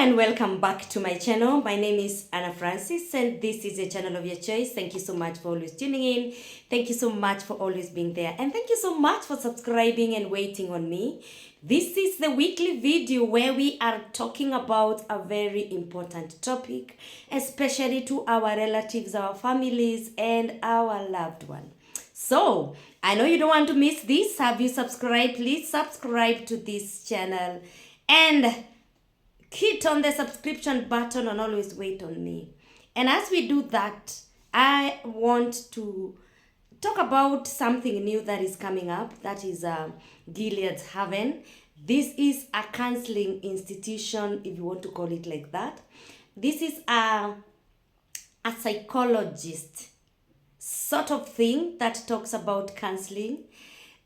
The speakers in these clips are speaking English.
and welcome back to my channel. My name is Anna Francis and this is a channel of your choice. Thank you so much for always tuning in. Thank you so much for always being there, and thank you so much for subscribing and waiting on me. This is the weekly video where we are talking about a very important topic, especially to our relatives, our families, and our loved one. So, I know you don't want to miss this. Have you subscribed? Please subscribe to this channel and hit on the subscription button and always wait on me. And as we do that, I want to talk about something new that is coming up. That is Gilead's Haven. This is a counseling institution, if you want to call it like that. This is a psychologist sort of thing that talks about counseling,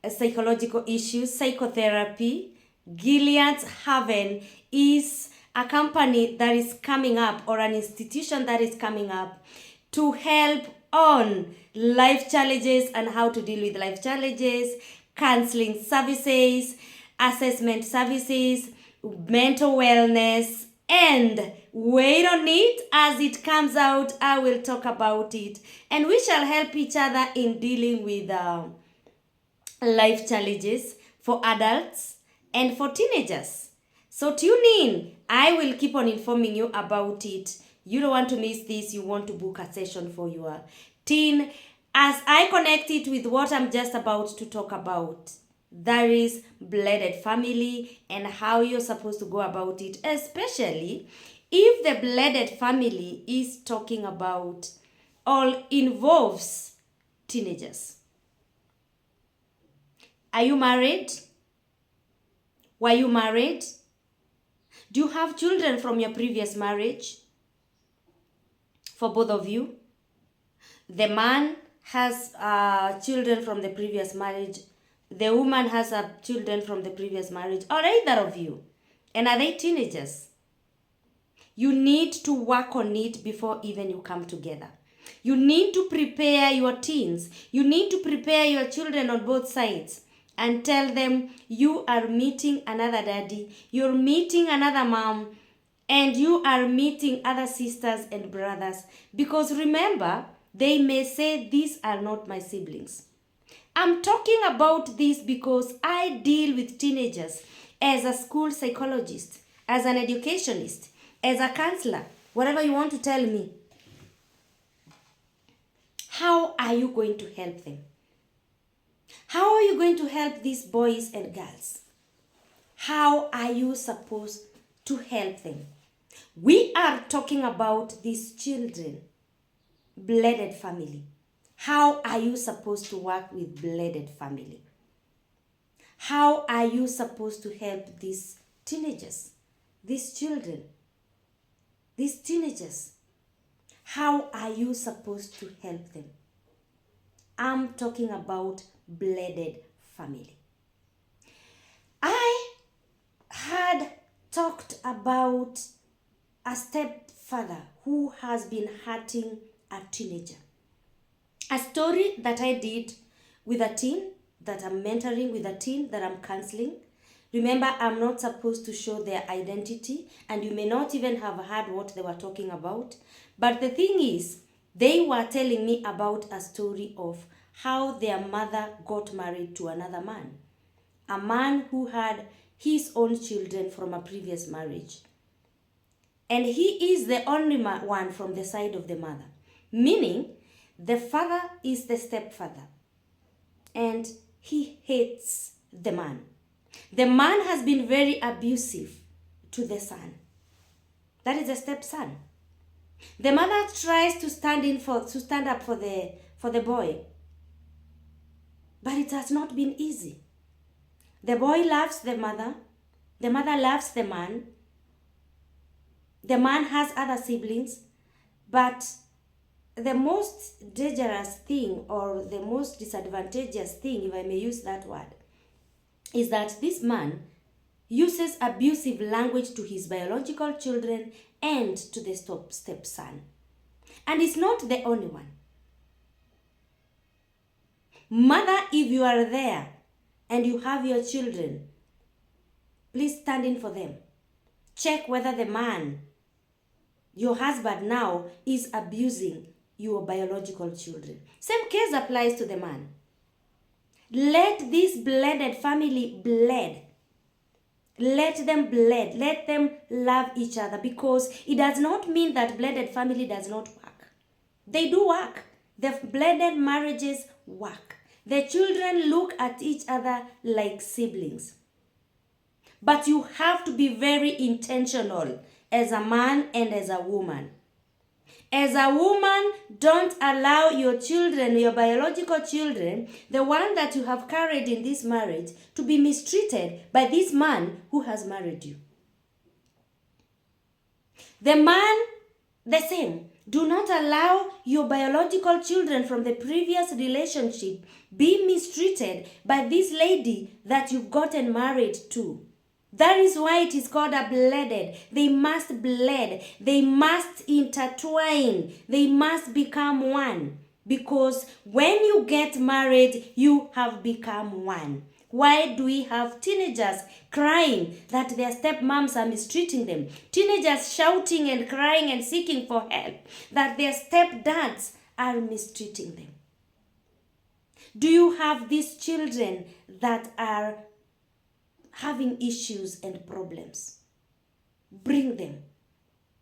psychological issues, psychotherapy. Gilead's Haven is a company that is coming up, or an institution that is coming up to help on life challenges and how to deal with life challenges, counseling services, assessment services, mental wellness, and wait on it. As it comes out, I will talk about it, and we shall help each other in dealing with life challenges for adults and for teenagers. So tune in. I will keep on informing you about it. You don't want to miss this. You want to book a session for your teen. As I connect it with what I'm just about to talk about, that is blended family and how you're supposed to go about it, especially if the blended family is talking about or involves teenagers. Are you married? Were you married? Do you have children from your previous marriage? For both of you? The man has children from the previous marriage. The woman has children from the previous marriage. Or either of you. And are they teenagers? You need to work on it before even you come together. You need to prepare your teens. You need to prepare your children on both sides. And tell them you are meeting another daddy, you're meeting another mom, and you are meeting other sisters and brothers. Because remember, they may say, these are not my siblings. I'm talking about this because I deal with teenagers as a school psychologist, as an educationist, as a counselor, whatever you want to tell me. How are you going to help them? How are you going to help these boys and girls? How are you supposed to help them? We are talking about these children, blended family. How are you supposed to work with blended family? How are you supposed to help these teenagers, these children, these teenagers? How are you supposed to help them? I'm talking about blended family. I had talked about a stepfather who has been hurting a teenager. A story that I did with a teen, that I'm mentoring, with a teen that I'm counseling. Remember, I'm not supposed to show their identity, and you may not even have heard what they were talking about. But the thing is, they were telling me about a story of how their mother got married to another man. A man who had his own children from a previous marriage. And he is the only one from the side of the mother. Meaning, the father is the stepfather. And he hates the man. The man has been very abusive to the son. That is the stepson. The mother tries to stand up for the boy. But it has not been easy. The boy loves the mother loves the man has other siblings, but the most dangerous thing, or the most disadvantageous thing, if I may use that word, is that this man uses abusive language to his biological children and to the stepson. And it's not the only one. Mother, if you are there and you have your children, please stand in for them. Check whether the man, your husband now, is abusing your biological children. Same case applies to the man. Let this blended family bled. Let them bled. Let them love each other, because it does not mean that blended family does not work. They do work. The blended marriages work. The children look at each other like siblings. But you have to be very intentional as a man and as a woman. As a woman, don't allow your children, your biological children, the one that you have carried in this marriage, to be mistreated by this man who has married you. The man, the same. Do not allow your biological children from the previous relationship be mistreated by this lady that you've gotten married to. That is why it is called a blended. They must blend. They must intertwine. They must become one. Because when you get married, you have become one. Why do we have teenagers crying that their stepmoms are mistreating them? Teenagers shouting and crying and seeking for help that their stepdads are mistreating them. Do you have these children that are having issues and problems? Bring them.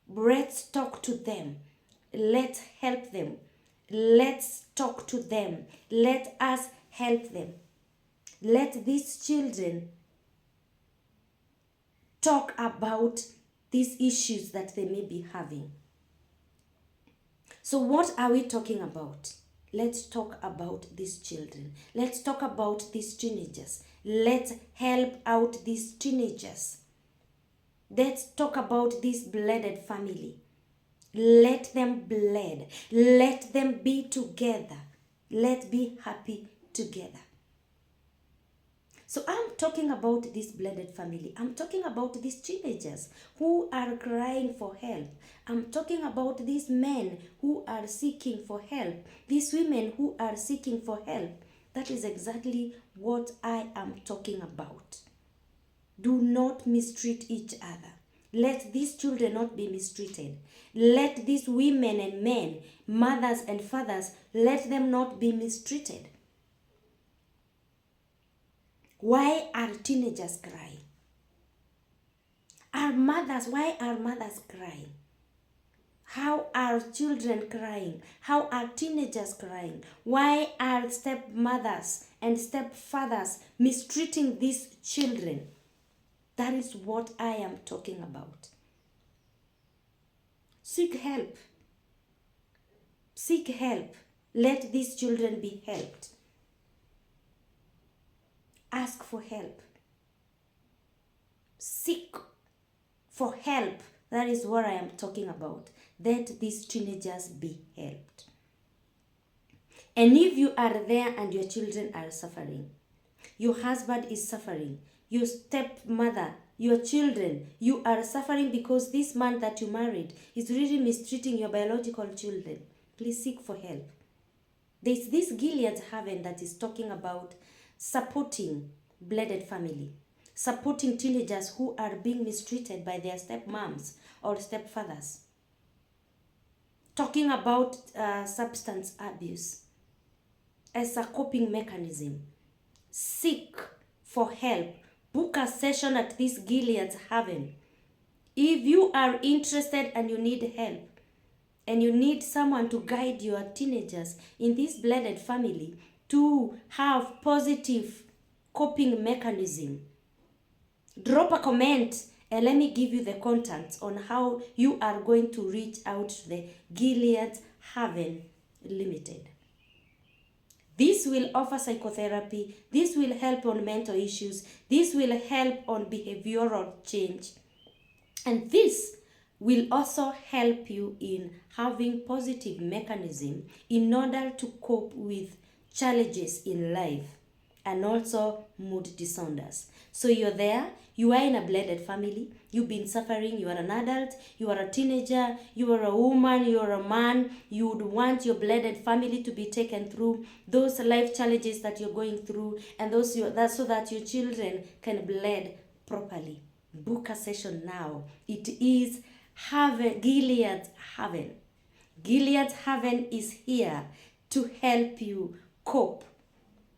Let's talk to them. Let's help them. Let's talk to them. Let us help them. Let these children talk about these issues that they may be having. So what are we talking about? Let's talk about these children. Let's talk about these teenagers. Let's help out these teenagers. Let's talk about this blended family. Let them blend. Let them be together. Let's be happy together. So I'm talking about this blended family. I'm talking about these teenagers who are crying for help. I'm talking about these men who are seeking for help. These women who are seeking for help. That is exactly what I am talking about. Do not mistreat each other. Let these children not be mistreated. Let these women and men, mothers and fathers, let them not be mistreated. Why are teenagers crying? Why are mothers crying? How are children crying? How are teenagers crying? Why are stepmothers and stepfathers mistreating these children? That is what I am talking about. Seek help. Seek help. Let these children be helped. Ask for help. Seek for help. That is what I am talking about. Let these teenagers be helped. And if you are there and your children are suffering, your husband is suffering, your stepmother, your children, you are suffering because this man that you married is really mistreating your biological children, please seek for help. There's this Gilead's Haven that is talking about supporting blended family, supporting teenagers who are being mistreated by their stepmoms or stepfathers, talking about substance abuse as a coping mechanism. Seek for help. Book a session at this Gilead's Haven. If you are interested and you need help, and you need someone to guide your teenagers in this blended family to have positive coping mechanism, drop a comment and let me give you the contacts on how you are going to reach out to the Gilead's Haven Limited. This will offer psychotherapy. This will help on mental issues. This will help on behavioral change. And this will also help you in having positive mechanism in order to cope with challenges in life and also mood disorders. So you're there, you are in a blended family, you've been suffering, you are an adult, you are a teenager, you are a woman, you are a man, you would want your blended family to be taken through those life challenges that you're going through, and so that your children can blend properly. Book a session now. It is Gilead's Haven. Gilead's Haven is here to help you cope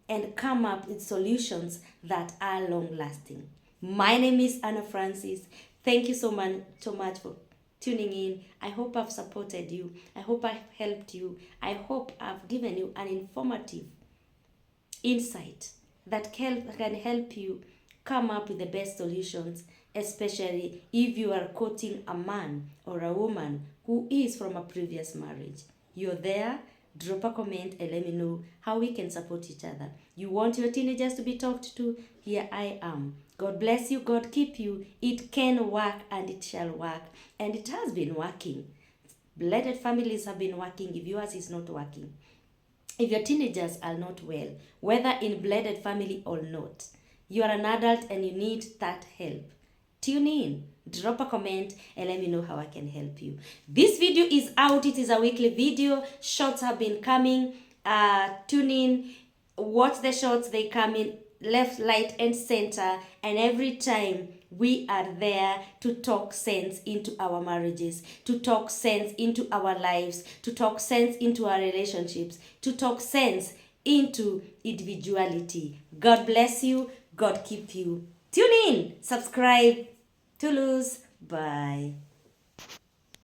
and come up with solutions that are long lasting. My name is Anna Francis. Thank you so much for tuning in. I hope I've supported you. I hope I've helped you. I hope I've given you an informative insight that can help you come up with the best solutions, especially if you are courting a man or a woman who is from a previous marriage. You're there. Drop a comment and let me know how we can support each other. You want your teenagers to be talked to? Here I am. God bless you. God keep you. It can work and it shall work. And it has been working. Blended families have been working. If yours is not working, if your teenagers are not well, whether in blended family or not, you are an adult and you need that help, tune in, drop a comment and let me know how I can help you. This video is out. It is a weekly video. Shorts have been coming. Tune in, watch the shorts. They come in left, right and center, and every time we are there to talk sense into our marriages, to talk sense into our lives, to talk sense into our relationships, to talk sense into individuality. God bless you. God keep you. Tune in, subscribe. Toulouse. Bye.